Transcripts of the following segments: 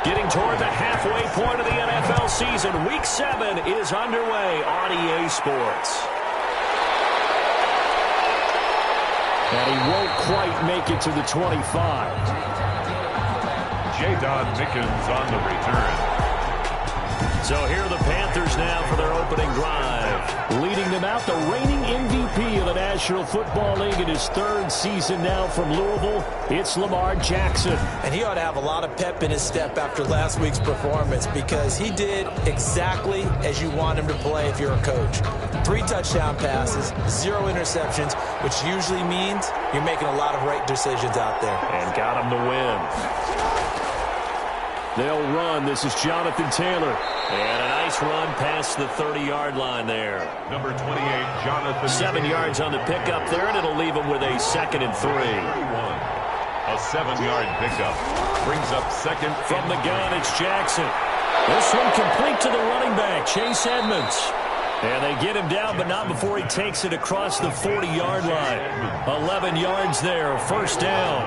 Getting toward the halfway point of the NFL season. Week 7 is underway on EA Sports. And he won't quite make it to the 25. J-Don Mickens on the return. So here are the Panthers now for their opening drive. Leading them out, the reigning MVP of the National Football League in his 3rd season now from Louisville. It's Lamar Jackson. And he ought to have a lot of pep in his step after last week's performance because he did exactly as you want him to play if you're a coach. 3 touchdown passes, 0 interceptions, which usually means you're making a lot of right decisions out there. And got him the win. They'll run. This is Jonathan Taylor. And a nice run past the 30-yard line there. Number 28, Jonathan 7 yards on the pickup there, and it'll leave him with a 2nd and 3. A 7-yard pickup. Brings up 2nd. From the gun, it's Jackson. This one complete to the running back, Chase Edmonds. And they get him down, but not before he takes it across the 40-yard line. 11 yards there, 1st down.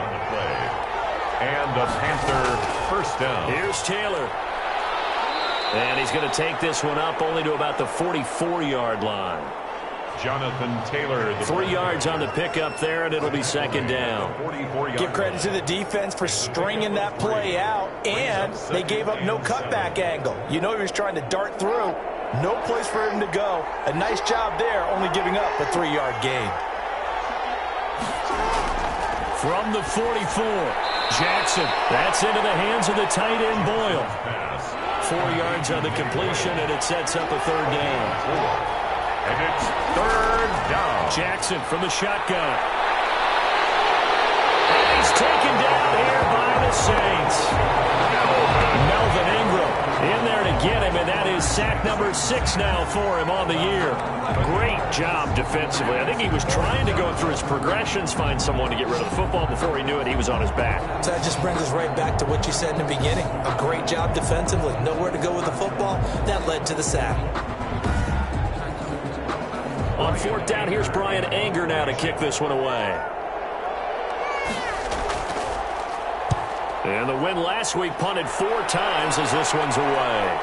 And a Panther 1st down. Here's Taylor. And he's going to take this one up only to about the 44-yard line. Jonathan Taylor. 3 yards on the pickup there, and it'll be 2nd down. Give credit to the defense for stringing that play out, and they gave up no cutback angle. You know he was trying to dart through. No place for him to go. A nice job there, only giving up a 3-yard gain. From the 44, Jackson. That's into the hands of the tight end, Boyle. 4 yards on the completion, and it sets up a 3rd down. And it's 3rd down. Jackson from the shotgun. And he's taken down here by the Saints. Melvin Ingram in there to get him, and that is sack number 6 now for him on the year. Great job defensively. I think he was trying to go through his progressions, find someone to get rid of the football. Before he knew it, he was on his back. So that just brings us right back to what you said in the beginning. A great job defensively. Nowhere to go with the football. That led to the sack. On 4th down, here's Brian Anger now to kick this one away. And the win last week punted 4 times as this one's away.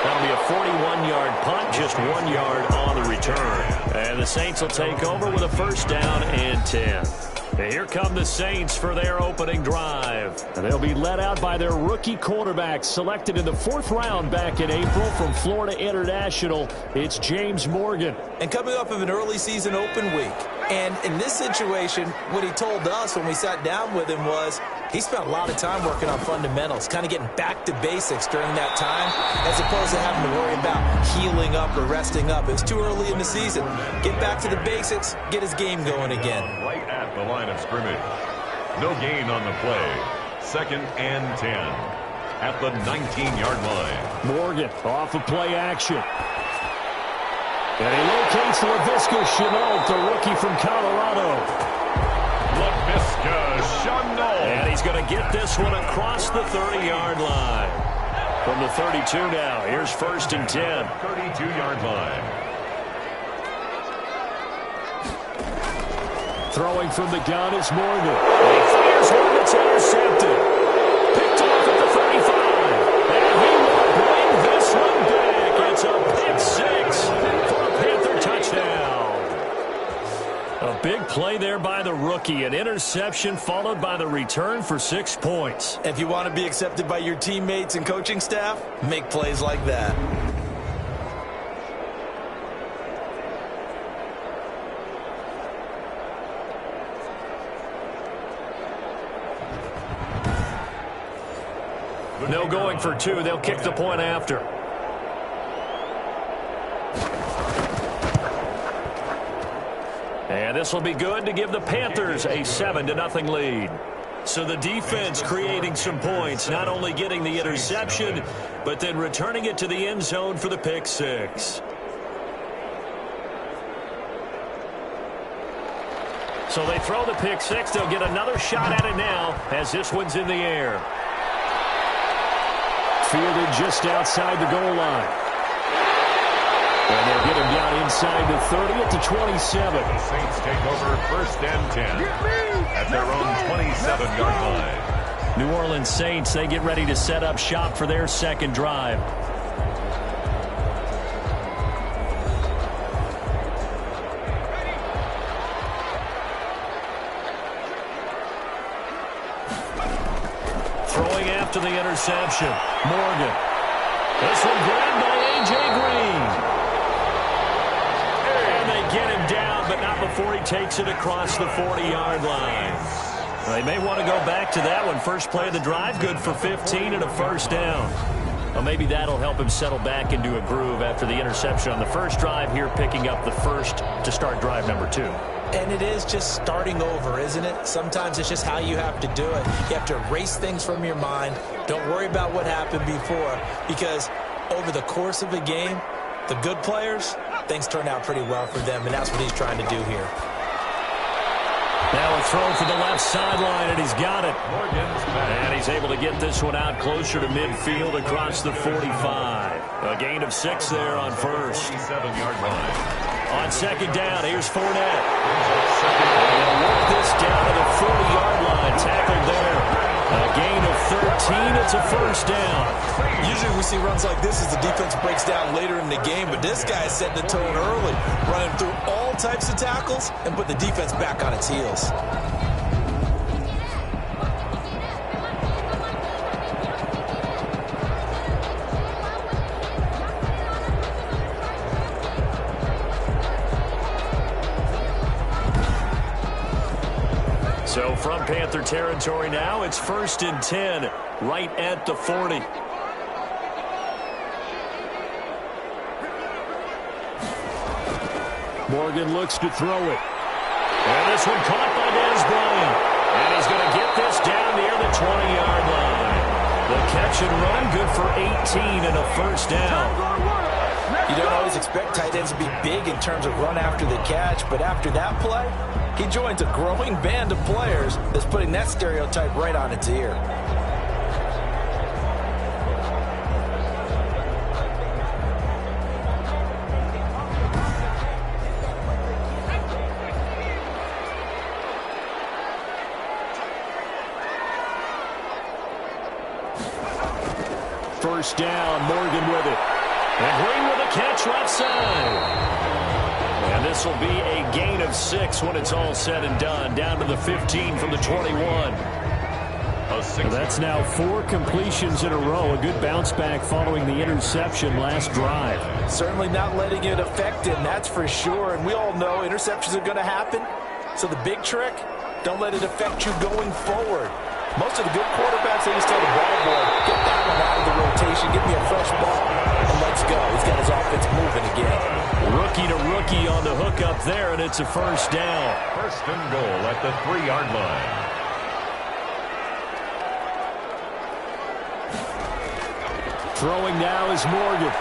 That'll be a 41-yard punt, just 1 yard on the return. And the Saints will take over with a 1st down and 10. And here come the Saints for their opening drive. And they'll be led out by their rookie quarterback, selected in the 4th round back in April from Florida International. It's James Morgan. And coming off of an early season open week. And in this situation, what he told us when we sat down with him was he spent a lot of time working on fundamentals, kind of getting back to basics during that time, as opposed to having to worry about healing up or resting up. It was too early in the season. Get back to the basics, get his game going again. Right at the line of scrimmage. No gain on the play. 2nd and 10 at the 19-yard line. Morgan off of play action. And he locates LaVisca Chenault, the rookie from Colorado. LaVisca Chenault. And he's going to get this one across the 30-yard line. From the 32 now, here's 1st and 10. 32-yard line. Throwing from the gun is Morgan. He fires one that's intercepted. Picked off at the 35. And he will bring this one back. It's a pick 6 for a Panther touchdown. A big play there by the rookie. An interception followed by the return for 6 points. If you want to be accepted by your teammates and coaching staff, make plays like that. No going for 2. They'll kick the point after. And this will be good to give the Panthers a 7-0 lead. So the defense creating some points, not only getting the interception, but then returning it to the end zone for the pick 6. So they throw the pick 6. They'll get another shot at it now as this one's in the air. Fielded just outside the goal line. And they'll get him down inside the 30 at the 27. The Saints take over 1st and 10 at their own 27-yard line. New Orleans Saints, they get ready to set up shop for their second drive. Throwing after the interception. Morgan. This one grabbed by A.J. Green. And they get him down, but not before he takes it across the 40-yard line. They may want to go back to that one. First play of the drive, good for 15 and a first down. Well, maybe that'll help him settle back into a groove after the interception on the first drive here, picking up the first to start drive number 2. And it is just starting over, isn't it? Sometimes it's just how you have to do it. You have to erase things from your mind. Don't worry about what happened before, because over the course of a game, the good players, things turn out pretty well for them, and that's what he's trying to do here. Now a throw for the left sideline, and he's got it. And he's able to get this one out closer to midfield across the 45. A gain of 6 there on first. 47-yard line. On second down, here's Fournette. And they'll work this down to the 40-yard line. Tackled there. A gain of 13. It's a first down. Usually we see runs like this as the defense breaks down later in the game, but this guy is setting the tone early, running through all types of tackles and put the defense back on its heels. So from Panther territory now, it's 1st and 10, right at the 40. Morgan looks to throw it. And this one caught by Dez Bryant. And he's going to get this down near the 20-yard line. The catch and run, good for 18 and a first down. You don't always expect tight ends to be big in terms of run after the catch, but after that play, he joins a growing band of players that's putting that stereotype right on its ear. First down, Morgan with it. And Green with a catch left side. And this will be a gain of 6 when it's all said and done. Down to the 15 from the 21. That's now 4 completions in a row. A good bounce back following the interception last drive. Certainly not letting it affect him, that's for sure. And we all know interceptions are going to happen. So the big trick, don't let it affect you going forward. Most of the good quarterbacks, they just tell the ball boy, get that one out of the rotation, give me a fresh ball, and let's go. He's got his offense moving again. Rookie to rookie on the hook up there, and it's a first down. First and goal at the 3-yard line. Throwing now is Morgan.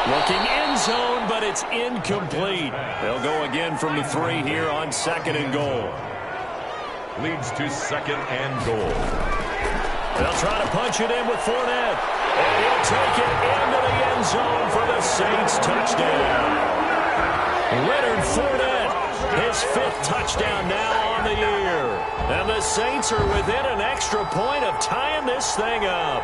Looking end zone, but it's incomplete. They'll go again from the 3 here on 2nd and goal. Leads to 2nd and goal. They'll try to punch it in with Fournette. And he'll take it into the end zone for the Saints touchdown. Leonard Fournette, his 5th touchdown now on the year. And the Saints are within an extra point of tying this thing up.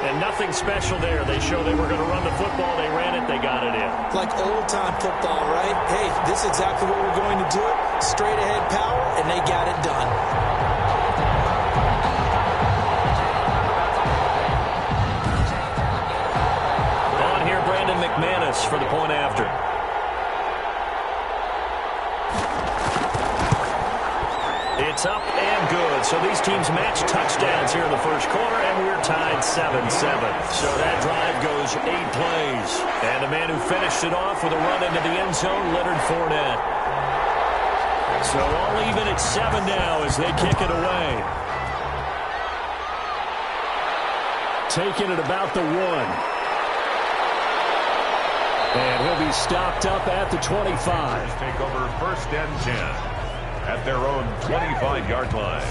And nothing special there. They showed they were going to run the football. They ran it. They got it in. Like old-time football, right? Hey, this is exactly what we're going to do. Straight-ahead power, and they got it done. On here, Brandon McManus for the point after. It's up and good. So these teams match touchdowns here in the first quarter, and we're tied 7-7. So that drive goes 8 plays. And the man who finished it off with a run into the end zone, Leonard Fournette. So all even at 7 now as they kick it away. Taking it about the 1. And he'll be stopped up at the 25. Take over 1st and 10. At their own 25-yard line.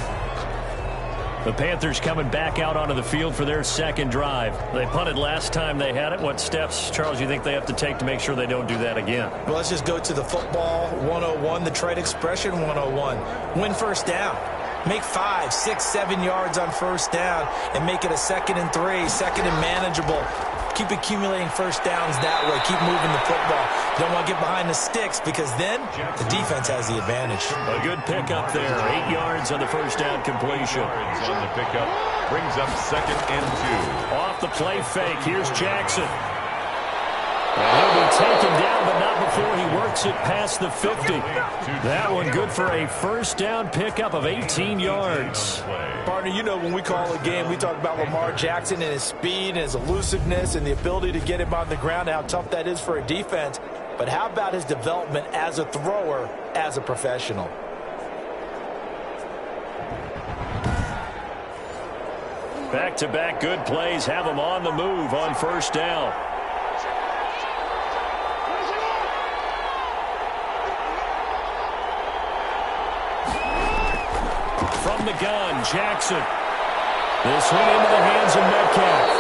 The Panthers coming back out onto the field for their second drive. They punted last time they had it. What steps, Charles, you think they have to take to make sure they don't do that again? Well, let's just go to the football 101, the trade expression 101. Win first down. Make 5, 6, 7 yards on first down and make it a 2nd and 3, 2nd and manageable. Keep accumulating first downs that way. Keep moving the football. You don't want to get behind the sticks because then the defense has the advantage. A good pickup there. 8 yards on the first down completion. On the pickup brings up 2nd and 2. Off the play fake. Here's Jackson. And he'll be taken down, but not before he works it past the 50. That one good for a first down pickup of 18 yards. Partner, you know when we call a game, we talk about Lamar Jackson and his speed and his elusiveness and the ability to get him on the ground and how tough that is for a defense. But how about his development as a thrower, as a professional? Back-to-back good plays have him on the move on first down. From the gun, Jackson. This one into the hands of Metcalf.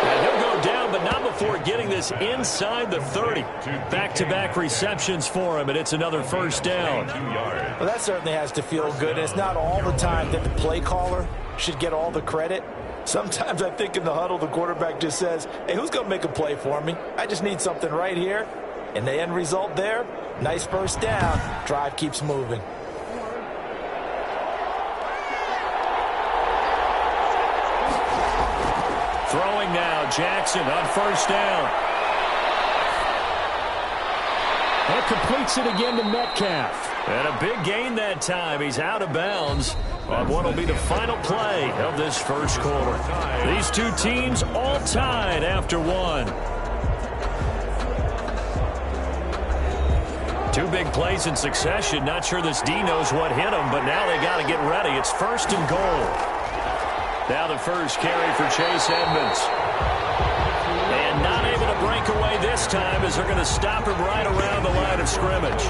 And he'll go down, but not before getting this inside the 30. Back-to-back receptions for him, and it's another first down. Well, that certainly has to feel good. And it's not all the time that the play caller should get all the credit. Sometimes I think in the huddle, the quarterback just says, hey, who's going to make a play for me? I just need something right here. And the end result there, nice first down. Drive keeps moving. Throwing now, Jackson on first down. And completes it again to Metcalf. And a big gain that time. He's out of bounds on what will be the final play of this first quarter. These two teams all tied after one. Two big plays in succession. Not sure this D knows what hit him, but now they got to get ready. It's 1st and goal. Now the first carry for Chase Edmonds. And not able to break away this time as they're going to stop him right around the line of scrimmage.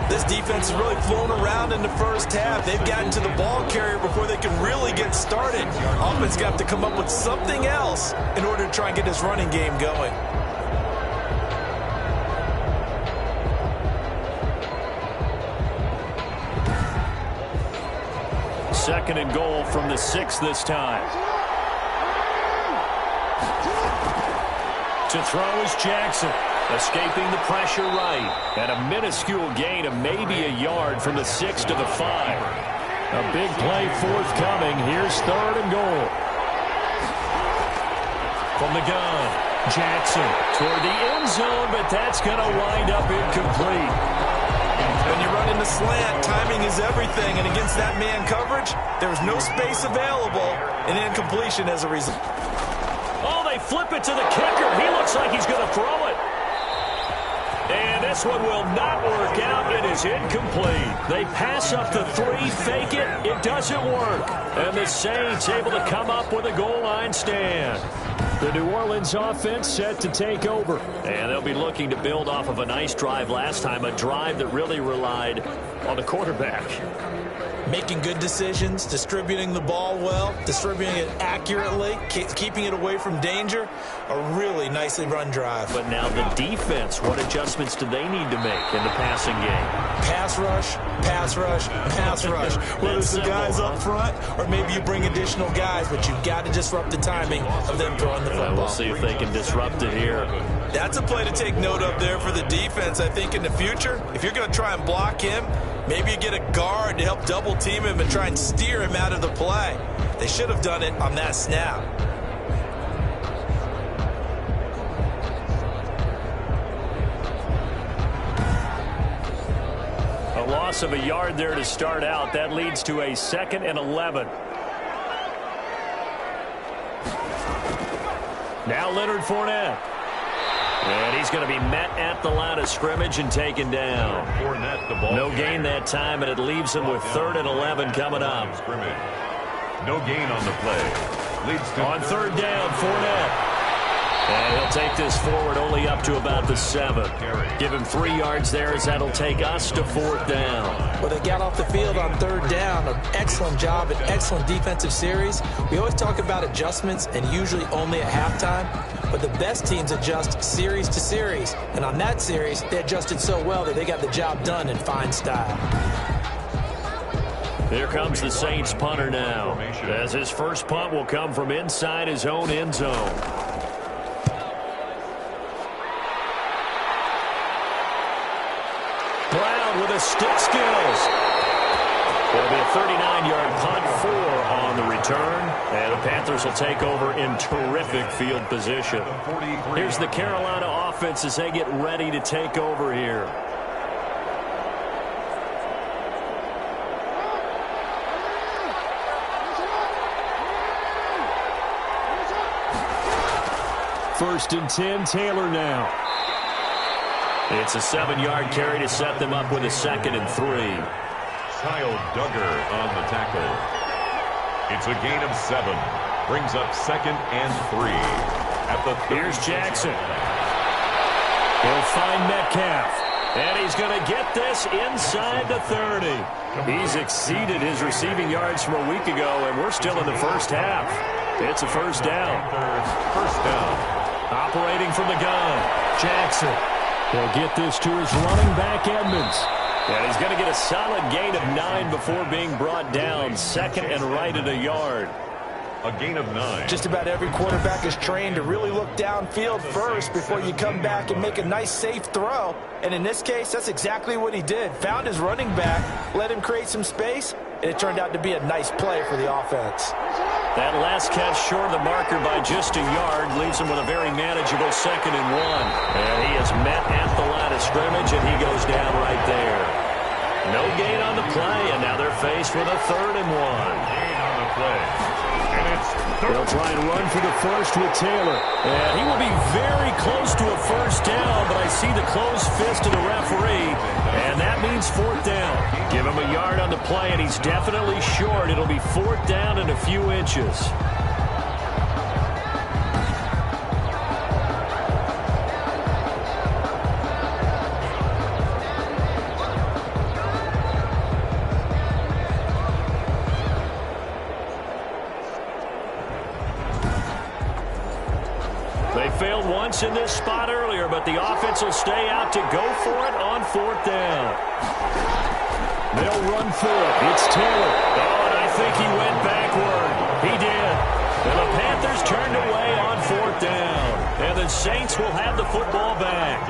This defense has really flown around in the first half. They've gotten to the ball carrier before they can really get started. Offense got to come up with something else in order to try and get this running game going. Second and goal from the 6 this time. To throw is Jackson. Escaping the pressure right. And a minuscule gain of maybe a yard from the 6 to the 5. A big play forthcoming. Here's 3rd and goal. From the gun, Jackson toward the end zone, but that's going to wind up incomplete. When you run in the slant, timing is everything, and against that man coverage, there was no space available, and incompletion as a result. Oh, they flip it to the kicker. He looks like he's going to throw it. And this one will not work out. It is incomplete. They pass up the 3, fake it. It doesn't work. And the Saints able to come up with a goal line stand. The New Orleans offense set to take over. And they'll be looking to build off of a nice drive last time, a drive that really relied on the quarterback. Making good decisions, distributing the ball well, distributing it accurately, keeping it away from danger. A really nicely run drive. But now the defense, what adjustments do they need to make in the passing game? Pass rush, pass rush, pass rush. Whether it's the guys up front or maybe you bring additional guys, but you've got to disrupt the timing of them throwing the football. We'll see if they can disrupt it here. That's a play to take note of there for the defense, I think, in the future. If you're going to try and block him, maybe you get a guard to help double-team him and try and steer him out of the play. They should have done it on that snap. A loss of a yard there to start out. That leads to a 2nd and 11. Now Leonard Fournette. And he's going to be met at the line of scrimmage and taken down. No gain that time, and it leaves him with 3rd and 11 coming up. No gain on the play. Leads to on 3rd down, Fournette. And he'll take this forward only up to about the 7. Give him 3 yards there as that'll take us to 4th down. Well, they got off the field on 3rd down. An excellent job, an excellent defensive series. We always talk about adjustments and usually only at halftime. But the best teams adjust series to series. And on that series, they adjusted so well that they got the job done in fine style. Here comes the Saints punter now, as his first punt will come from inside his own end zone. Brown with the stick skills. It'll be a 39-yard punt, 4 on the return, and the Panthers will take over in terrific field position. Here's the Carolina offense as they get ready to take over here. First and 10, Taylor now. It's a 7-yard carry to set them up with a 2nd and 3. Kyle Duggar on the tackle. It's a gain of 7. Brings up 2nd and 3. At the Here's Jackson. He'll find Metcalf. And he's going to get this inside the 30. He's exceeded his receiving yards from a week ago, and we're still in the first half. It's a first down. First down. Operating from the gun, Jackson. He'll get this to his running back, Edmonds. And he's going to get a solid gain of 9 before being brought down. 2nd and right at a yard. A gain of 9. Just about every quarterback is trained to really look downfield first before you come back and make a nice, safe throw. And in this case, that's exactly what he did. Found his running back, let him create some space, and it turned out to be a nice play for the offense. That last catch short of the marker by just a yard leaves him with a very manageable 2nd and 1. And he is met at the line of scrimmage, and he goes down right there. No gain on the play, and now they're faced with a 3rd and 1. Gain on the play. And it's They'll try and run for the first with Taylor. And he will be very close to a first down, but I see the closed fist of the referee, and that means 4th down. Give him a yard on the play, and he's definitely short. It'll be 4th down and a few inches. They failed once in this spot earlier, but the offense will stay out to go for it on 4th down. They'll run for it. It's Taylor. Oh, and I think he went backward. He did. And the Panthers turned away on 4th down. And the Saints will have the football back.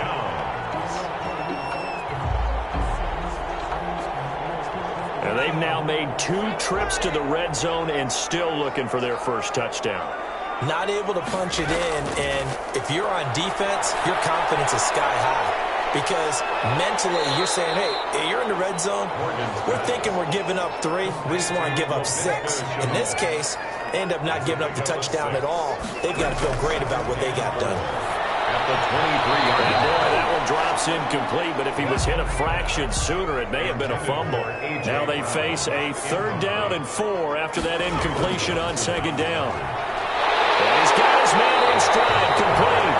And they've now made 2 trips to the red zone and still looking for their first touchdown. Not able to punch it in, and if you're on defense, your confidence is sky high. Because mentally, you're saying, hey, you're in the red zone. We're thinking we're giving up 3. We just want to give up 6. In this case, they end up not giving up the touchdown at all. They've got to feel great about what they got done. At the 23-yard line. Boy, that one drops incomplete, but if he was hit a fraction sooner, it may have been a fumble. Now they face a 3rd down and 4 after that incompletion on 2nd down. And he's got his man in stride, complete.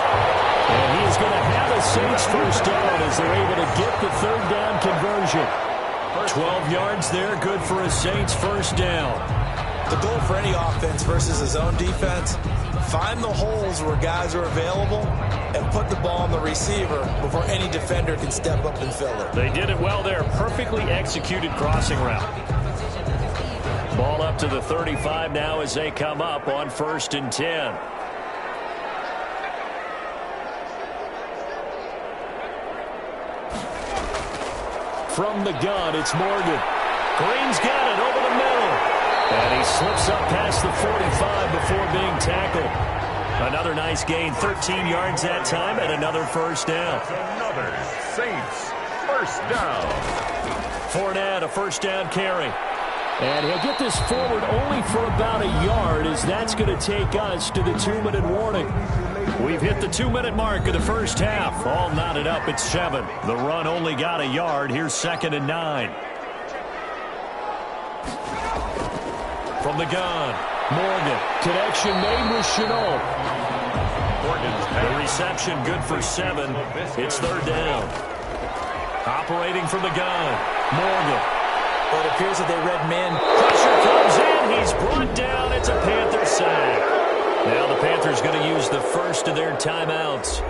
And he is going to have a Saints first down as they're able to get the 3rd down conversion. 12 yards there, good for a Saints first down. The goal for any offense versus his own defense, find the holes where guys are available and put the ball on the receiver before any defender can step up and fill it. They did it well there. Perfectly executed crossing route. Ball up to the 35 now as they come up on 1st and 10. From the gun, it's Morgan. Green's got it over the middle. And he slips up past the 45 before being tackled. Another nice gain, 13 yards that time, and another first down. Another Saints first down. Fournette, a first down carry. And he'll get this forward only for about a yard, as that's going to take us to the 2-minute warning. We've hit the 2-minute mark of the first half. All knotted up at 7. The run only got a yard. Here's 2nd and 9. From the gun, Morgan. Connection made with Chenault. The reception good for 7. It's 3rd down. Operating from the gun, Morgan. Well, it appears that they read man. Pressure comes in. He's brought down. It's a Panther sack. Now the Panthers going to use the first of their timeouts.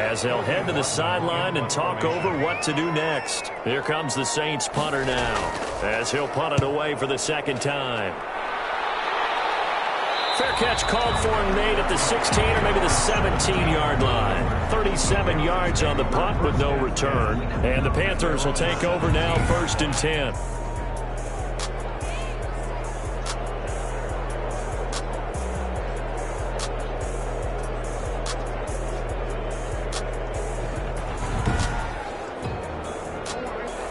as they'll head to the sideline and talk over what to do next. Here comes the Saints punter now, as he'll punt it away for the second time. Fair catch called for and made at the 16 or maybe the 17-yard line. 37 yards on the punt with no return. And the Panthers will take over now, 1st and 10.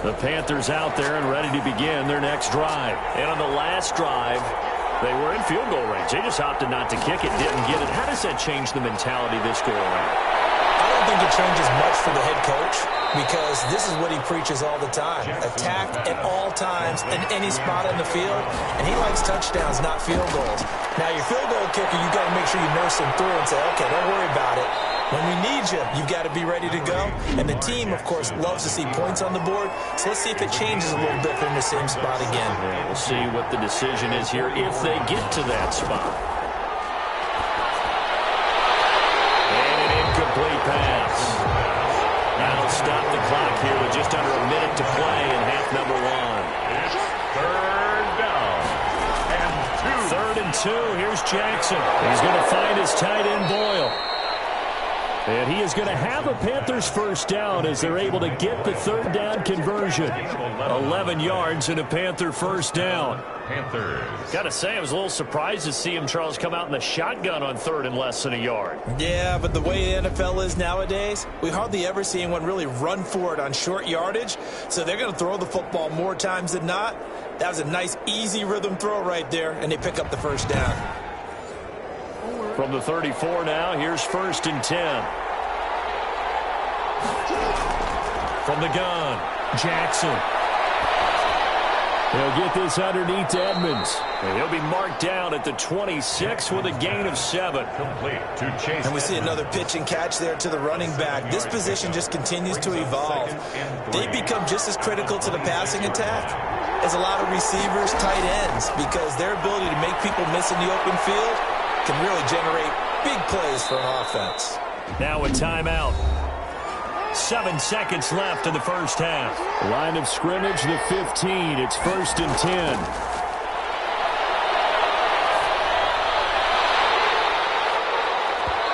The Panthers out there and ready to begin their next drive. And on the last drive, they were in field goal range. They just opted not to kick it, didn't get it. How does that change the mentality this go around? I don't think it changes much for the head coach because this is what he preaches all the time. Attack at all times in any spot on the field, and he likes touchdowns, not field goals. Now, your field goal kicker, you got to make sure you nurse him through and say, okay, don't worry about it. When we need you, you've got to be ready to go. And the team, of course, loves to see points on the board. So let's see if it changes a little bit from the same spot again. Yeah, we'll see what the decision is here if they get to that spot. And an incomplete pass. That'll stop the clock here with just under a minute to play in half number 1. It's 3rd down and 2. 3rd and 2. Here's Jackson. He's going to find his tight end Boyle. And he is going to have a Panthers first down as they're able to get the 3rd down conversion. 11 yards and a Panther first down. Panthers. Got to say, I was a little surprised to see him, Charles, come out in the shotgun on 3rd and less than a yard. Yeah, but the way the NFL is nowadays, we hardly ever see anyone really run for it on short yardage. So they're going to throw the football more times than not. That was a nice, easy rhythm throw right there, and they pick up the first down. From the 34 now, here's 1st and 10. From the gun, Jackson. He'll get this underneath to Edmonds. And he'll be marked down at the 26 with a gain of 7. Complete to Chase. And we see another pitch and catch there to the running back. This position just continues to evolve. They become just as critical to the passing attack as a lot of receivers, tight ends, because their ability to make people miss in the open field can really generate big plays for an offense. Now a timeout. 7 seconds left in the first half. Line of scrimmage, the 15. It's 1st and 10.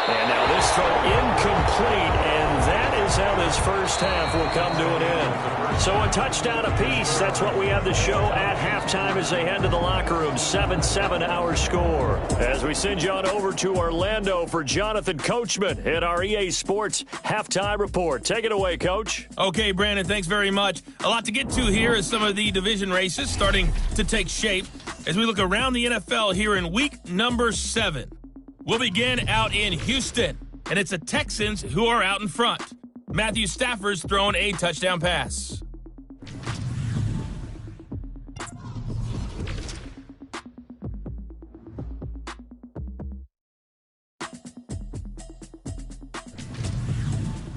And now this throw incomplete, and that is how this first half will come to an end. So a touchdown apiece. That's what we have to show at halftime as they head to the locker room. 7-7 our score. As we send you on over to Orlando for Jonathan Coachman at our EA Sports Halftime Report. Take it away, Coach. Okay, Brandon, thanks very much. A lot to get to here as some of the division races starting to take shape as we look around the NFL here in week number 7. We'll begin out in Houston, and it's the Texans who are out in front. Matthew Stafford's thrown a touchdown pass.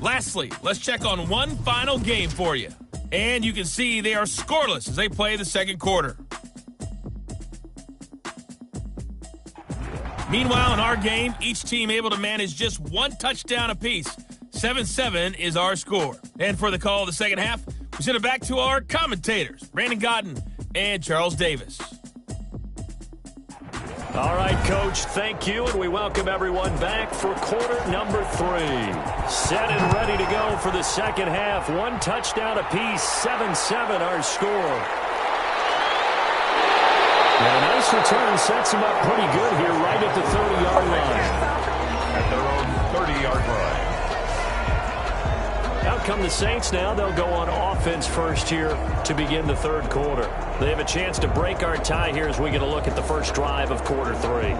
Lastly, let's check on one final game for you. And you can see they are scoreless as they play the second quarter. Meanwhile, in our game, each team able to manage just one touchdown apiece. 7-7 is our score. And for the call of the second half, we send it back to our commentators, Brandon Godden and Charles Davis. All right, Coach, thank you, and we welcome everyone back for quarter number 3. Set and ready to go for the second half. One touchdown apiece, 7-7 our score. And a nice return sets them up pretty good here right at the 30-yard line. At their own 30-yard line. Out come the Saints now. They'll go on offense first here to begin the third quarter. They have a chance to break our tie here as we get a look at the first drive of quarter 3.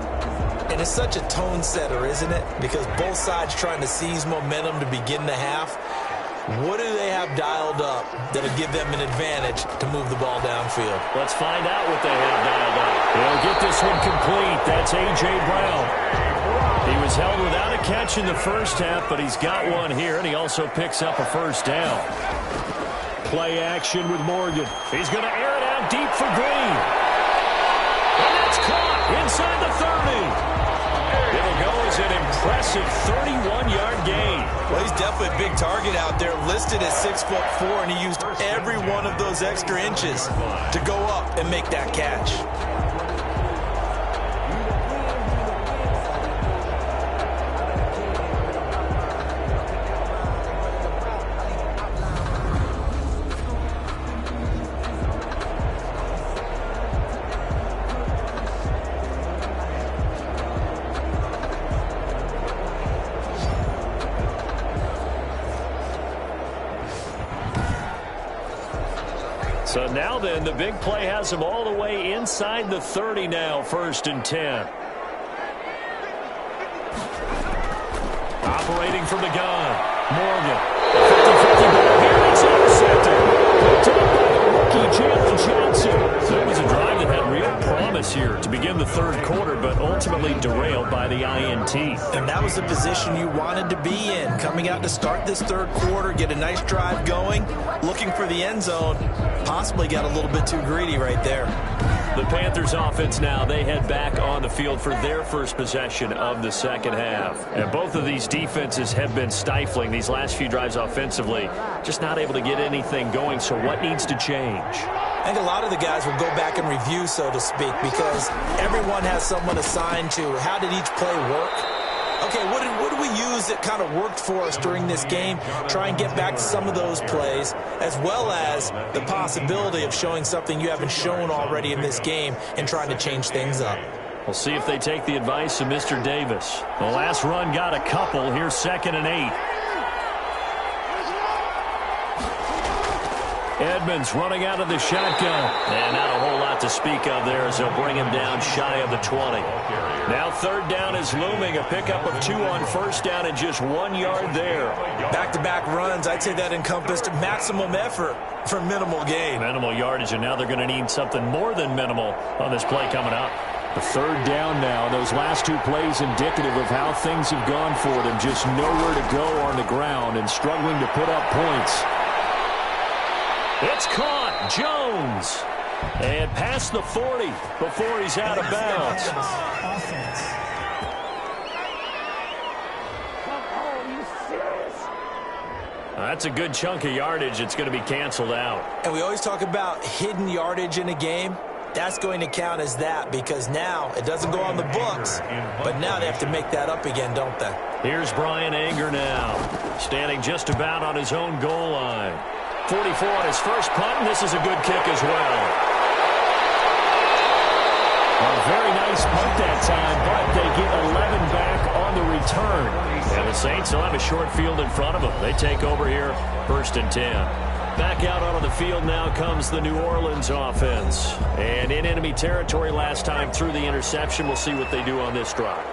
And it's such a tone setter, isn't it? Because both sides trying to seize momentum to begin the half. What do they have dialed up that'll give them an advantage to move the ball downfield? Let's find out what they have dialed up. They'll get this one complete. That's A.J. Brown. He was held without a catch in the first half, but he's got one here, and he also picks up a first down. Play action with Morgan. He's going to air it out deep for Green. And that's caught inside the 30. It'll go as an impressive 31-yard gain. Well, he's definitely a big target out there, listed at 6'4", and he used every one of those extra inches to go up and make that catch. So now then, the big play has him all the way inside the 30 now, 1st and 10. Operating from the gun, Morgan. 50-50 ball here, it's intercepted. Picked up by the rookie, Jalen Johnson. So it was a drive that had real promise here to begin the 3rd quarter, but ultimately derailed by the INT. And that was the position you wanted to be in, coming out to start this 3rd quarter, get a nice drive going, looking for the end zone. Possibly got a little bit too greedy right there. The Panthers offense now, they head back on the field for their first possession of the 2nd half. And both of these defenses have been stifling these last few drives offensively, just not able to get anything going. So what needs to change? I think a lot of the guys will go back and review, so to speak, because everyone has someone assigned to how did each play work. Okay, what did we use that kind of worked for us during this game? Try and get back to some of those plays, as well as the possibility of showing something you haven't shown already in this game and trying to change things up. We'll see if they take the advice of Mr. Davis. The last run got a couple. Here's 2nd and 8. Edmonds running out of the shotgun. And not a whole lot to speak of there as they'll bring him down shy of the 20. Now 3rd down is looming. A pickup of 2 on 1st down and just 1 yard there. Back-to-back runs, I'd say that encompassed maximum effort for minimal gain. Minimal yardage, and now they're going to need something more than minimal on this play coming up. The 3rd down now. Those last 2 plays indicative of how things have gone for them. Just nowhere to go on the ground and struggling to put up points. It's caught. Jones. And past the 40 before he's out of bounds. That's a good chunk of yardage. It's going to be canceled out. And we always talk about hidden yardage in a game. That's going to count as that because now it doesn't go on the books, but now they have to make that up again, don't they? Here's Brian Anger now, standing just about on his own goal line. 44 on his first punt, and this is a good kick as well. A very nice punt that time, but they get 11 back on the return. And the Saints will have a short field in front of them. They take over here, 1st and 10. Back out onto the field now comes the New Orleans offense. And in enemy territory last time through the interception. We'll see what they do on this drive.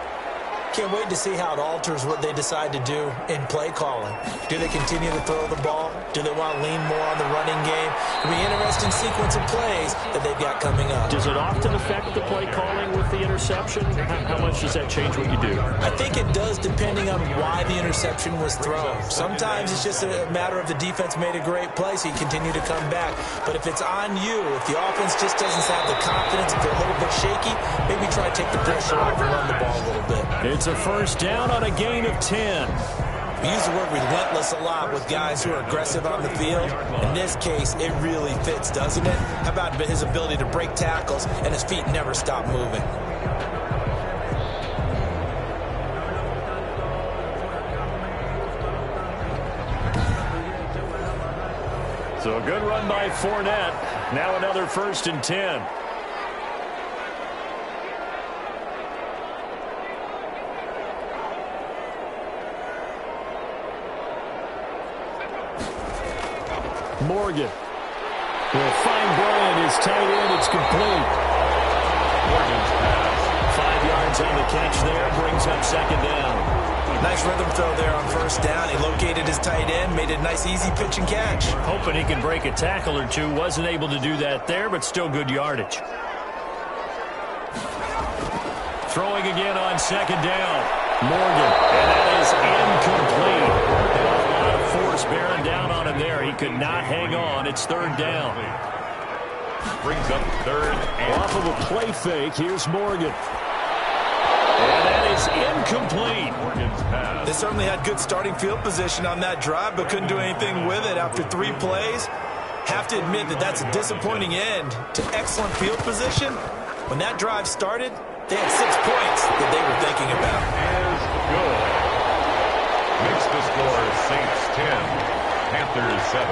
Can't wait to see how it alters what they decide to do in play calling. Do they continue to throw the ball? Do they want to lean more on the running game? It'll be an interesting sequence of plays that they've got coming up. Does it often affect the play calling with the interception? How much does that change what you do? I think it does depending on why the interception was thrown. Sometimes it's just a matter of the defense made a great play, so you continue to come back. But if it's on you, if the offense just doesn't have the confidence, if they're a little bit shaky, maybe try to take the pressure off and run the ball a little bit. It's a 1st down on a gain of 10. We use the word relentless a lot with guys who are aggressive on the field. In this case, it really fits, doesn't it? How about his ability to break tackles and his feet never stop moving? So a good run by Fournette. Now another 1st and 10. Morgan will find Bryant, his tight end. It's complete. Morgan's pass. 5 yards on the catch there. Brings up 2nd down. Nice rhythm throw there on 1st down. He located his tight end, made a nice easy pitch and catch. Hoping he can break a tackle or two. Wasn't able to do that there, but still good yardage. Throwing again on 2nd down. Morgan, and that is incomplete. Force bearing down on him there. He could not hang on. It's 3rd down. Brings up 3rd and off of a play fake. Here's Morgan. And that is incomplete. Morgan's pass. They certainly had good starting field position on that drive, but couldn't do anything with it after 3 plays. Have to admit that that's a disappointing end to excellent field position. When that drive started, they had 6 points that they were thinking about. Is good. Makes the score Saints 10, Panthers 7.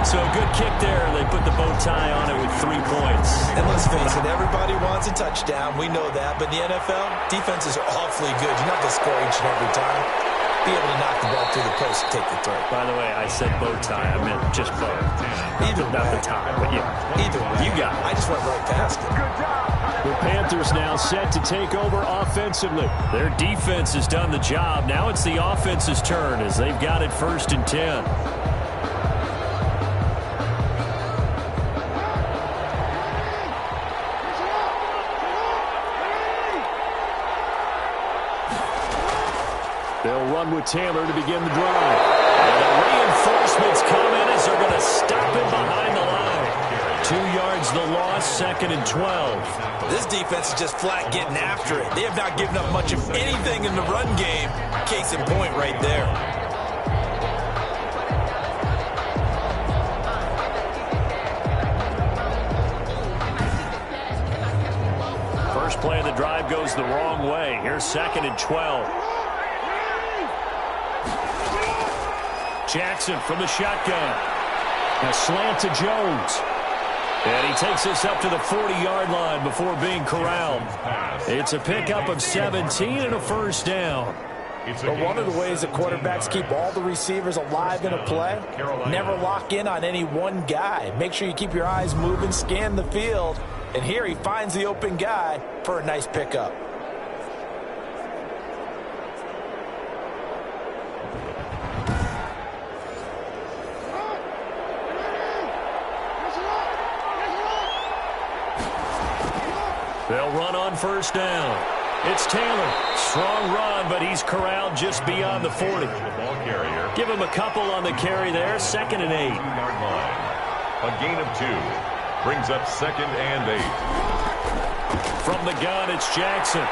So a good kick there. They put the bow tie on it with 3 points. And let's face it, everybody wants a touchdown. We know that. But in the NFL, defenses are awfully good. You're not going to score each and every time. Be able to knock the ball through the post and take the throw. By the way, I said bow tie. I meant just bow. Either Not way. the tie, but yeah. Either way. You got it. I just went right past it. The Panthers now set to take over offensively. Their defense has done the job. Now it's the offense's turn as they've got it 1st and 10. They'll run with Taylor to begin the drive. And the reinforcements come in as they're going to stop him behind the line. 2 yards the loss, 2nd and 12. This defense is just flat getting after it. They have not given up much of anything in the run game. Case in point right there. First play of the drive goes the wrong way. Here's 2nd and 12. Jackson from the shotgun. A slant to Jones. And he takes us up to the 40-yard line before being corralled. It's a pickup of 17 and a 1st down. But one of the ways that quarterbacks keep all the receivers alive in a play, never lock in on any one guy. Make sure you keep your eyes moving, scan the field. And here he finds the open guy for a nice pickup. They'll run on 1st down. It's Taylor. Strong run, but he's corralled just beyond the 40. The ball carrier. Give him a couple on the carry there. 2nd and 8. 2-yard line. A gain of 2. Brings up 2nd and 8. From the gun, it's Jackson.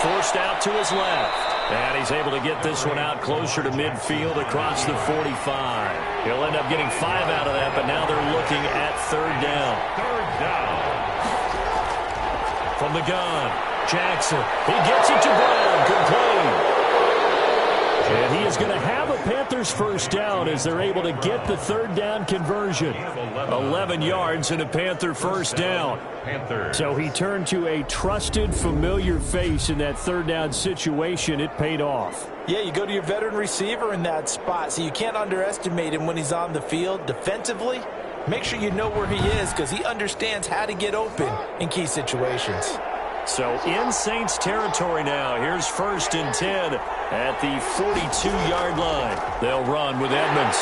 Forced out to his left. And he's able to get this one out closer to midfield across the 45. He'll end up getting 5 out of that, but now they're looking at 3rd down. 3rd down. From the gun, Jackson. He gets it to Brown. Complete. And he is going to have a Panthers 1st down as they're able to get the 3rd down conversion. 11 yards and a Panther 1st down. Panthers. So he turned to a trusted, familiar face in that 3rd down situation. It paid off. Yeah, you go to your veteran receiver in that spot, so you can't underestimate him when he's on the field. Defensively, make sure you know where he is because he understands how to get open in key situations. So in Saints territory now. Here's 1st and 10 at the 42-yard line. They'll run with Edmonds.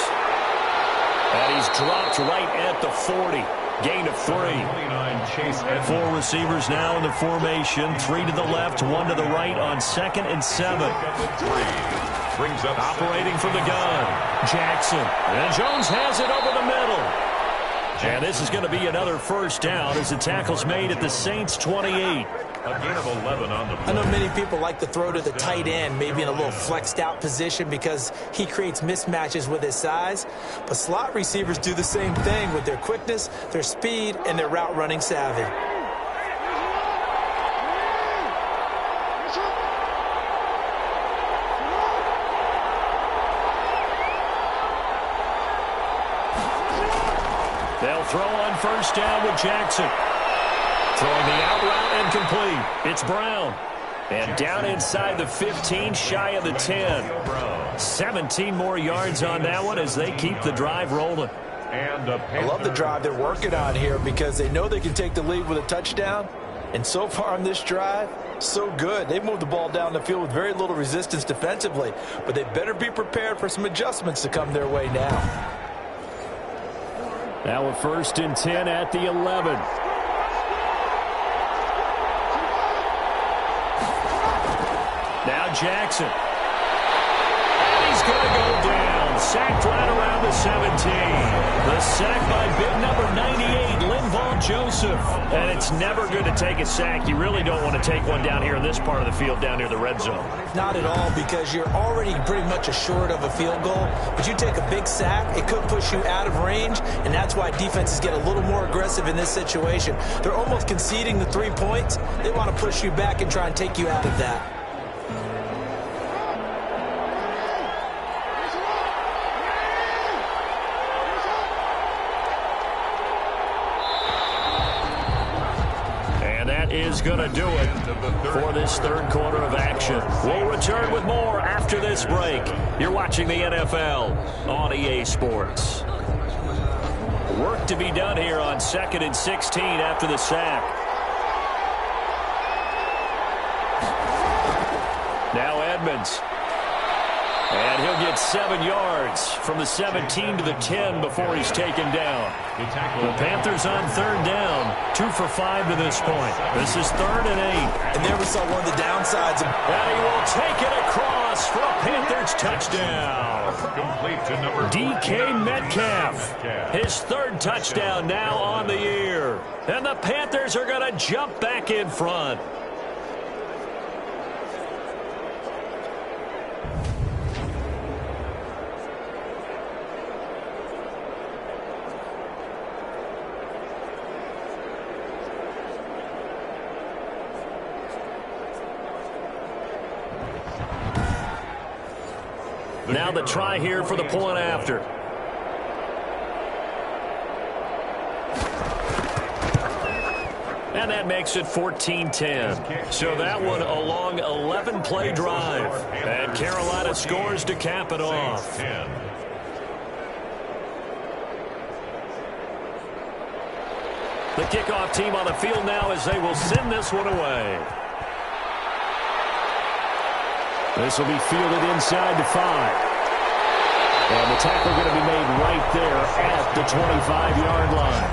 And he's dropped right at the 40. Gain of 3. 29, Chase Edmonds. 4 receivers now in the formation. 3 to the left, 1 to the right on 2nd and 7. Brings up Operating from the gun, Jackson. And Jones has it over the middle. And this is going to be another 1st down as the tackle's made at the Saints 28. A gain of 11 on the play. I know many people like to throw to the tight end, maybe in a little flexed out position because he creates mismatches with his size. But slot receivers do the same thing with their quickness, their speed, and their route running savvy. They'll throw on 1st down with Jackson. Throwing the out route and complete. It's Brown. And down inside the 15, shy of the 10. 17 more yards on that one as they keep the drive rolling. And I love the drive they're working on here because they know they can take the lead with a touchdown. And so far on this drive, so good. They moved the ball down the field with very little resistance defensively. But they better be prepared for some adjustments to come their way now. Now a 1st and 10 at the 11. Now Jackson. And he he's going to go down. Sacked right around the 17. The sack by big number 98, Linval Joseph. And it's never good to take a sack. You really don't want to take one down here in this part of the field, down near the red zone. Not at all, because you're already pretty much assured of a field goal. But you take a big sack, it could push you out of range, and that's why defenses get a little more aggressive in this situation. They're almost conceding the 3 points. They want to push you back and try and take you out of that. Is going to do it for this third quarter of action. We'll return with more after this break. You're watching the NFL on EA Sports. Work to be done here on 2nd and 16 after the sack. Now Edmonds. And he'll get 7 yards from the 17 to the 10 before he's taken down. The Panthers on third down, 2 for 5 to this point. This is 3rd and 8. And there we saw one of the downsides. And he will take it across for a Panthers touchdown. Complete to number DK Metcalf. His 3rd touchdown now on the year. And the Panthers are going to jump back in front. Now the try here for the point after. And that makes it 14-10. So that one a long 11-play drive. And Carolina scores to cap it off. The kickoff team on the field now as they will send this one away. This will be fielded inside the 5. And the tackle going to be made right there at the 25-yard line.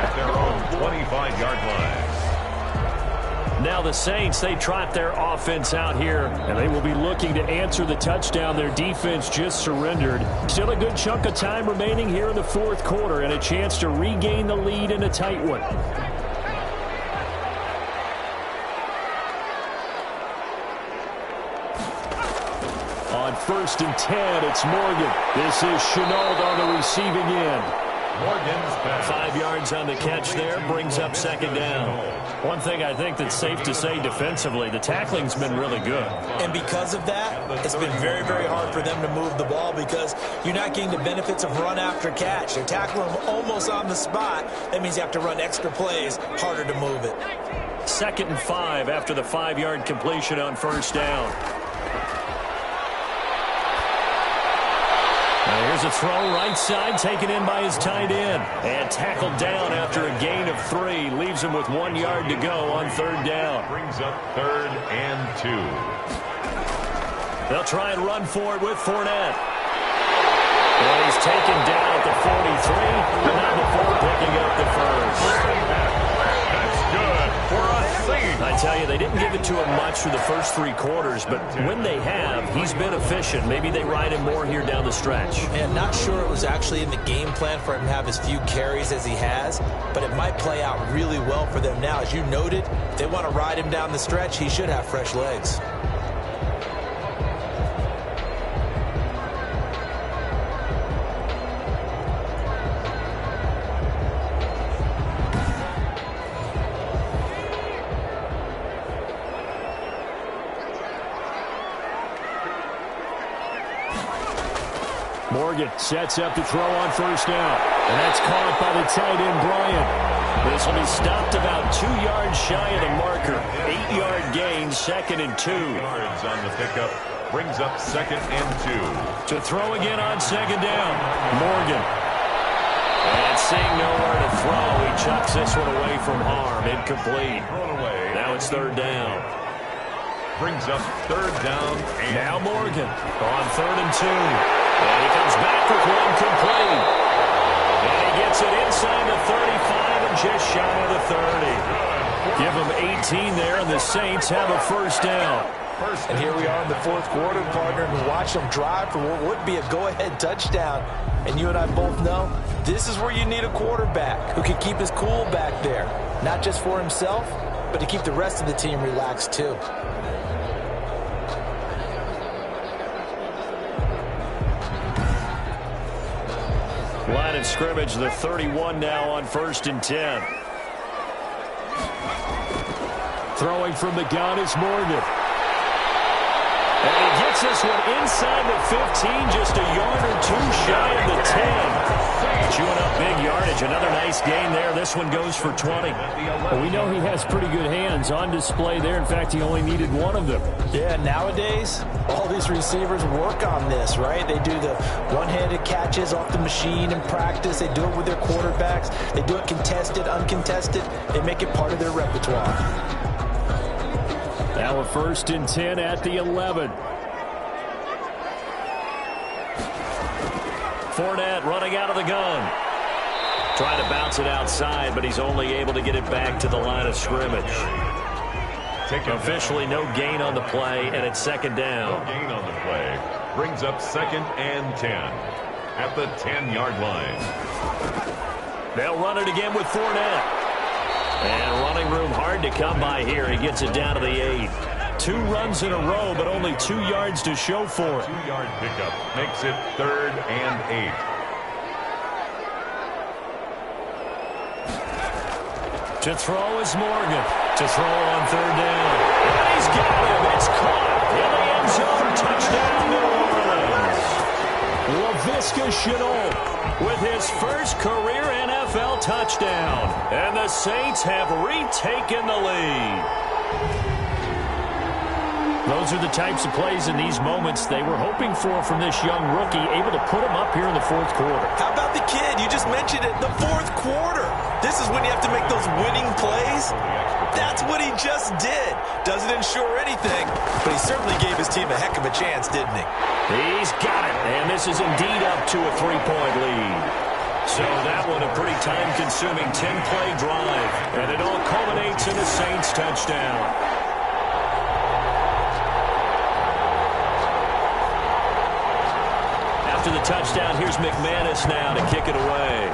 At their own 25-yard line. Now the Saints, they trot their offense out here, and they will be looking to answer the touchdown their defense just surrendered. Still a good chunk of time remaining here in the fourth quarter and a chance to regain the lead in a tight one. On 1st and 10, it's Morgan. This is Chenault on the receiving end. Morgan's pass. 5 yards on the catch there, brings up 2nd down. One thing I think that's safe to say defensively, the tackling's been really good. And because of that, it's been very, very hard for them to move the ball because you're not getting the benefits of run after catch. They're tackling them almost on the spot. That means you have to run extra plays, harder to move it. 2nd and 5 after the 5-yard completion on 1st down. Here's a throw right side taken in by his tight end. And tackled down after a gain of 3. Leaves him with 1 yard to go on 3rd down. Brings up 3rd and 2. They'll try and run for it with Fournette. And he's taken down at the 43. And now before picking up the 1st. That's good for a seed. I tell you, they didn't give it to him much through the first 3 quarters, but when they have, he's been efficient. Maybe they ride him more here down the stretch. And not sure it was actually in the game plan for him to have as few carries as he has, but it might play out really well for them now. As you noted, if they want to ride him down the stretch, he should have fresh legs. Morgan sets up to throw on 1st down. And that's caught by the tight end, Bryant. This will be stopped about 2 yards shy of the marker. 8-yard gain, 2nd and 2. Yards on the pickup. Brings up 2nd and 2. To throw again on 2nd down. Morgan. And seeing nowhere to throw, he chucks this one away from harm. Incomplete. Thrown away. Now it's 3rd down. Brings up 3rd down. And now Morgan on 3rd and 2. And he comes back with one complete. And he gets it inside the 35 and just shy of the 30. Give him 18 there, and the Saints have a 1st down. And here we are in the fourth quarter, partner, and watch them drive for what would be a go-ahead touchdown. And you and I both know this is where you need a quarterback who can keep his cool back there, not just for himself, but to keep the rest of the team relaxed too. Line of scrimmage, the 31 now on 1st and 10. Throwing from the gun is Morgan. And he gets this one inside the 15, just a yard or two shy of the 10. Chewing up big yardage. Another nice gain there. This one goes for 20. Well, we know he has pretty good hands on display there. In fact, he only needed one of them. Yeah, nowadays, all these receivers work on this, right? They do the one-handed catches off the machine in practice. They do it with their quarterbacks. They do it contested, uncontested. They make it part of their repertoire. Now a 1st and 10 at the 11. Fournette running out of the gun. Trying to bounce it outside, but he's only able to get it back to the line of scrimmage. Officially no gain on the play, and it's 2nd down. No gain on the play. Brings up 2nd and 10 at the 10-yard line. They'll run it again with Fournette. And running room hard to come by here. He gets it down to the 8. 2 runs in a row, but only 2 yards to show for it. 2-yard pickup makes it 3rd and 8. To throw is Morgan. To throw on 3rd down. And he's got him. It's caught in the end zone. Touchdown, New Orleans. Laviska Shenault with his first career NFL touchdown. And the Saints have retaken the lead. Those are the types of plays in these moments they were hoping for from this young rookie, able to put him up here in the 4th quarter. How about the kid? You just mentioned it, the 4th quarter. This is when you have to make those winning plays. That's what he just did. Doesn't ensure anything, but he certainly gave his team a heck of a chance, didn't he? He's got it, and this is indeed up to a 3-point lead. So that one a pretty time-consuming 10-play drive, and it all culminates in a Saints touchdown. After the touchdown, here's McManus now to kick it away.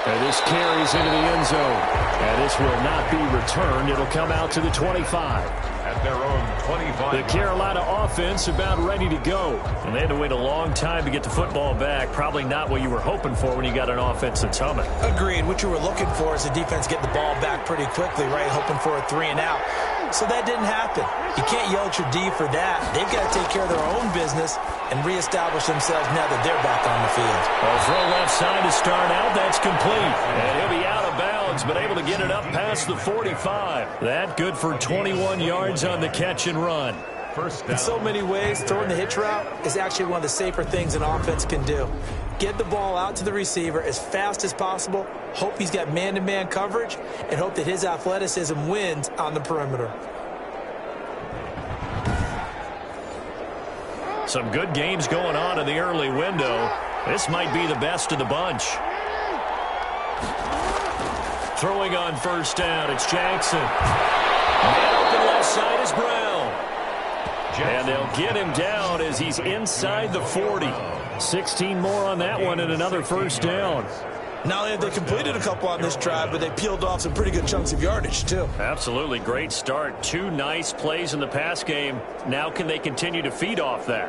And this carries into the end zone. And this will not be returned. It'll come out to the 25. At their own 25. The Carolina offense about ready to go. And they had to wait a long time to get the football back. Probably not what you were hoping for when you got an offense that's humming. Agreed. What you were looking for is the defense getting the ball back pretty quickly, right? Hoping for a 3-and-out. So that didn't happen. You can't yell at your D for that. They've got to take care of their own business and reestablish themselves now that they're back on the field. Well, throw left side to start out. That's complete. And he'll be out of bounds, but able to get it up past the 45. That good for 21 yards on the catch and run. In so many ways, throwing the hitch route is actually one of the safer things an offense can do. Get the ball out to the receiver as fast as possible, hope he's got man-to-man coverage, and hope that his athleticism wins on the perimeter. Some good games going on in the early window. This might be the best of the bunch. Throwing on 1st down, it's Jackson. Man open left side is Brown. And they'll get him down as he's inside the 40. 16 more on that one and another 1st down. Not only have they completed a couple on this drive, but they peeled off some pretty good chunks of yardage, too. Absolutely. Great start. 2 nice plays in the pass game. Now can they continue to feed off that?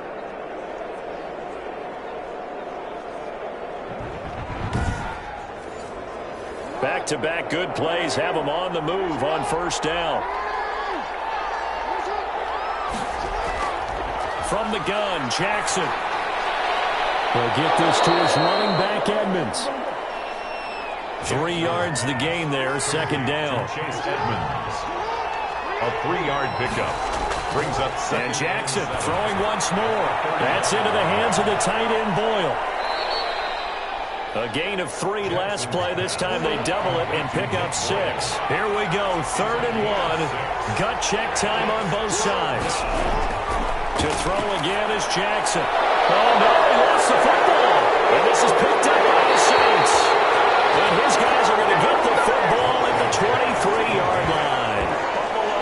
Back-to-back good plays have them on the move on 1st down. From the gun, Jackson. They'll get this to his running back, Edmonds. 3 yards the gain there, 2nd down. Chase Edmonds. A 3-yard pickup. Brings up 2nd. And Jackson throwing once more. That's into the hands of the tight end, Boyle. A gain of 3 last play. This time they double it and pick up 6. Here we go, 3rd and 1. Gut check time on both sides. To throw again is Jackson. Oh, no, he lost the football. And this is picked up by the Saints. And his guys are going to get the football at the 23-yard line. Buffalo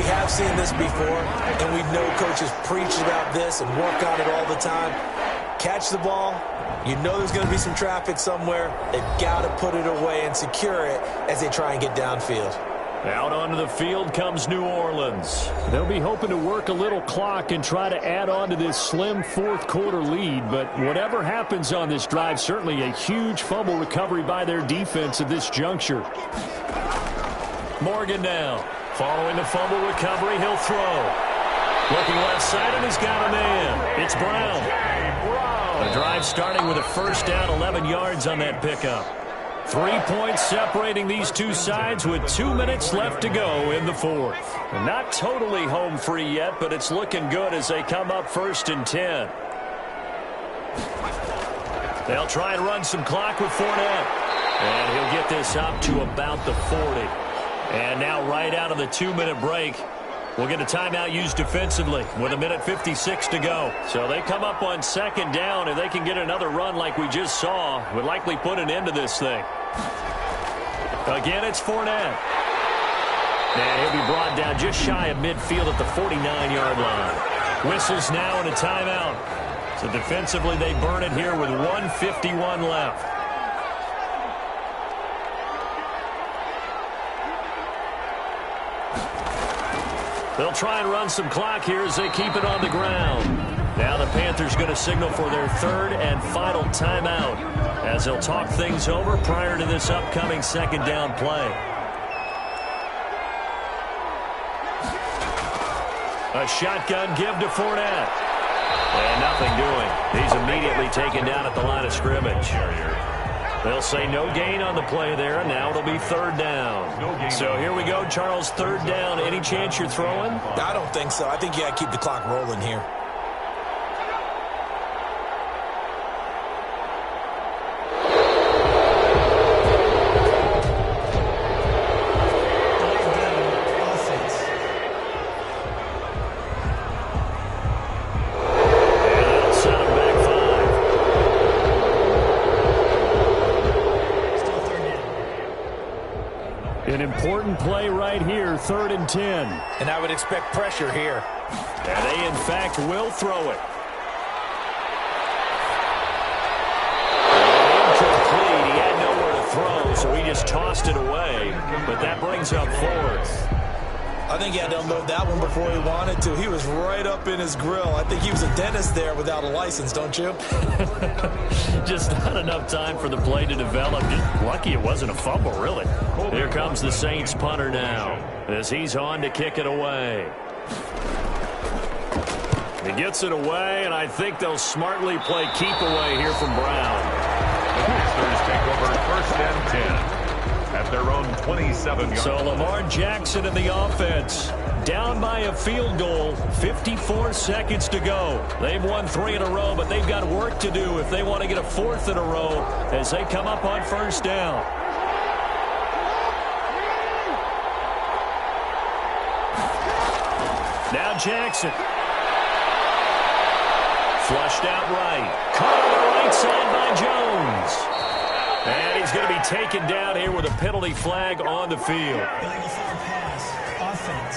We have seen this before, and we know coaches preach about this and work on it all the time. Catch the ball. You know there's going to be some traffic somewhere. They've got to put it away and secure it as they try and get downfield. Out onto the field comes New Orleans. They'll be hoping to work a little clock and try to add on to this slim fourth quarter lead. But whatever happens on this drive, certainly a huge fumble recovery by their defense at this juncture. Morgan now. Following the fumble recovery, he'll throw. Looking left side, and he's got a man. It's Brown. The drive starting with a first down, 11 yards on that pickup. 3 points separating these two sides with 2 minutes left to go in the fourth. Not totally home free yet, but it's looking good as they come up 1st and 10. They'll try and run some clock with Fournette. And he'll get this up to about the 40. And now right out of the 2-minute break, we'll get a timeout used defensively with 1:56 to go. So they come up on 2nd down. If they can get another run like we just saw, would likely put an end to this thing. Again, it's Fournette. And he'll be brought down just shy of midfield at the 49-yard line. Whistles now and a timeout. So defensively, they burn it here with 1:51 left. They'll try and run some clock here as they keep it on the ground. Now the Panthers going to signal for their 3rd and final timeout as they'll talk things over prior to this upcoming 2nd down play. A shotgun give to Fournette. And nothing doing. He's immediately taken down at the line of scrimmage. They'll say no gain on the play there. Now it'll be 3rd down. So here we go, Charles, 3rd down. Any chance you're throwing? I don't think so. I think you got to keep the clock rolling here. An important play right here, 3rd and 10. And I would expect pressure here. And they, in fact, will throw it. Incomplete. He had nowhere to throw, so he just tossed it away. But that brings up 4th. I think he had to unload that one before he wanted to. He was right up in his grill. I think he was a dentist there without a license, don't you? Just not enough time for the play to develop. Just lucky it wasn't a fumble, really. Here comes the Saints punter now as he's on to kick it away. He gets it away, and I think they'll smartly play keep away here from Brown. The Pistons take over 1st and 10. At their own 27-yard. So Lamar Jackson in the offense. Down by a field goal. 54 seconds to go. They've won 3 in a row, but they've got work to do if they want to get a 4th in a row as they come up on 1st down. Now Jackson. Flushed out right. Caught on the right side by Jones. And he's going to be taken down here with a penalty flag on the field. Illegal forward pass. Offense.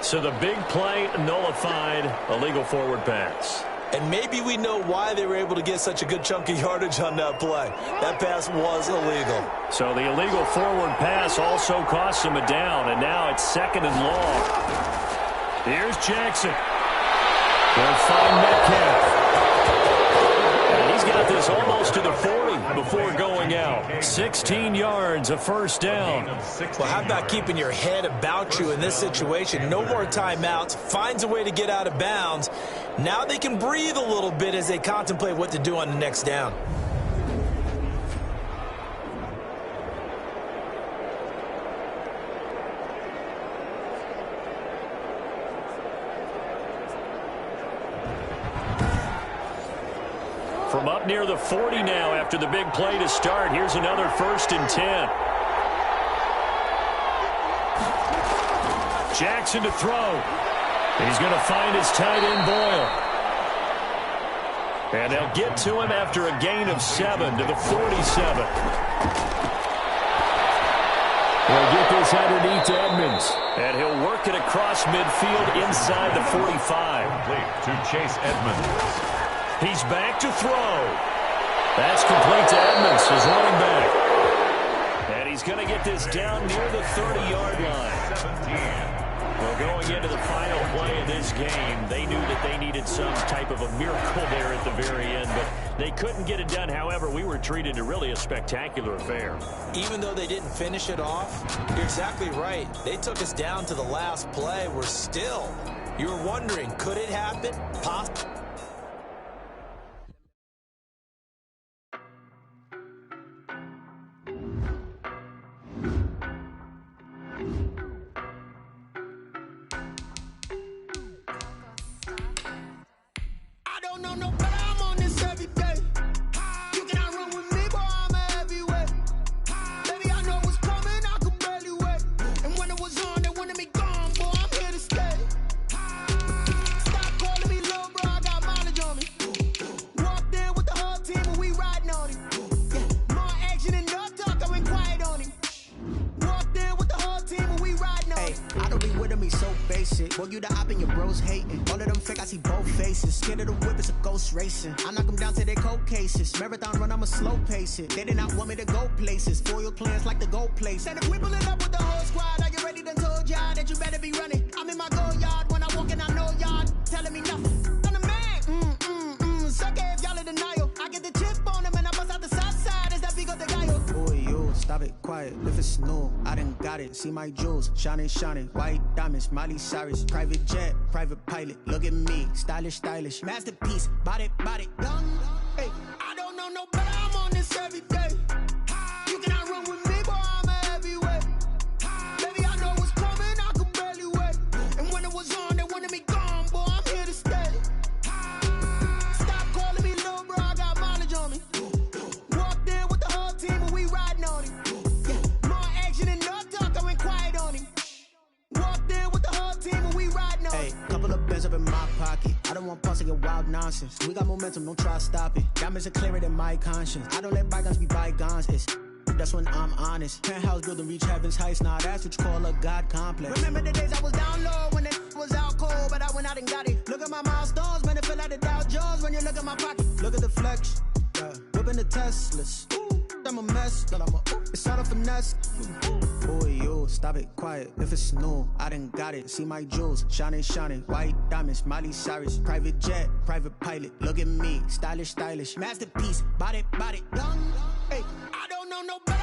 So the big play nullified, illegal forward pass. And maybe we know why they were able to get such a good chunk of yardage on that play. That pass was illegal. So the illegal forward pass also cost him a down, and now it's 2nd and long. Here's Jackson. They'll find Metcalf. And he's got this almost to the 40 before going out. 16 yards, a 1st down. Well, how about keeping your head about you in this situation? No more timeouts. Finds a way to get out of bounds. Now they can breathe a little bit as they contemplate what to do on the next down. From up near the 40 now after the big play to start. Here's another 1st and 10. Jackson to throw. He's going to find his tight end Boyle. And they'll get to him after a gain of 7 to the 47. They'll get this underneath to Edmonds. And he'll work it across midfield inside the 45. Complete to Chase Edmonds. He's back to throw. That's complete to Edmonds, his running back. And he's going to get this down near the 30-yard line. 17. Well, going into the final play of this game, they knew that they needed some type of a miracle there at the very end, but they couldn't get it done. However, we were treated to really a spectacular affair. Even though they didn't finish it off, you're exactly right. They took us down to the last play. We're still, you were wondering, could it happen? Possibly. Boy, you the op and your bros hating. All of them fake, I see both faces. Scared of the whip, it's a ghost racing. I knock them down to their cold cases. Marathon run, I'ma slow pace it. They did not want me to go places. Foil plans like the gold place. And if we pull it up with the whole squad, are you ready to told y'all that you better be running? I'm in my go yard when I walk in, I know y'all telling me nothing. I'm the man, suck it if y'all in denial. I get the chip on them and I bust out the south side. Is that big of the guy? Boy, you stop it, quiet. If it's new, I done got it. See my jewels, shining, shining. White diamonds, Miley Cyrus. Private jet, private pilot. Look at me, stylish, stylish. Masterpiece, body, done. Hey, I don't know no better. I'm on this every day. You cannot run with me, boy. I'm a heavyweight. Baby, I know what's coming. I could barely wait. And when it was on, they wanted me gone, boy. I'm here to stay. Stop calling me little bro. I got mileage on me. Walked in with the whole team, and we riding on him. Yeah, more action and no talk. I went quiet on him. Walked in with the whole team and we riding on. Hey, couple of bands up in my pocket. I don't want pulse to get wild nonsense. We got momentum, don't try to stop it. Diamonds are clearer than my conscience. I don't let bygones be bygones. That's when I'm honest. Penthouse building reach heaven's heights. Now that's what you call a God complex. Remember the days I was down low when it was out cold, but I went out and got it. Look at my milestones, man, it feel like the Dow Jones when you look at my pocket. Look at the flex, whipping the Teslas. I'm a mess, but it's all a finesse. Boy, you stop it, quiet. If it's new, I done got it. See my jewels, shining, shining. White diamonds, Miley Cyrus. Private jet, private pilot. Look at me, stylish, stylish. Masterpiece, body, done. Hey, I don't know no better.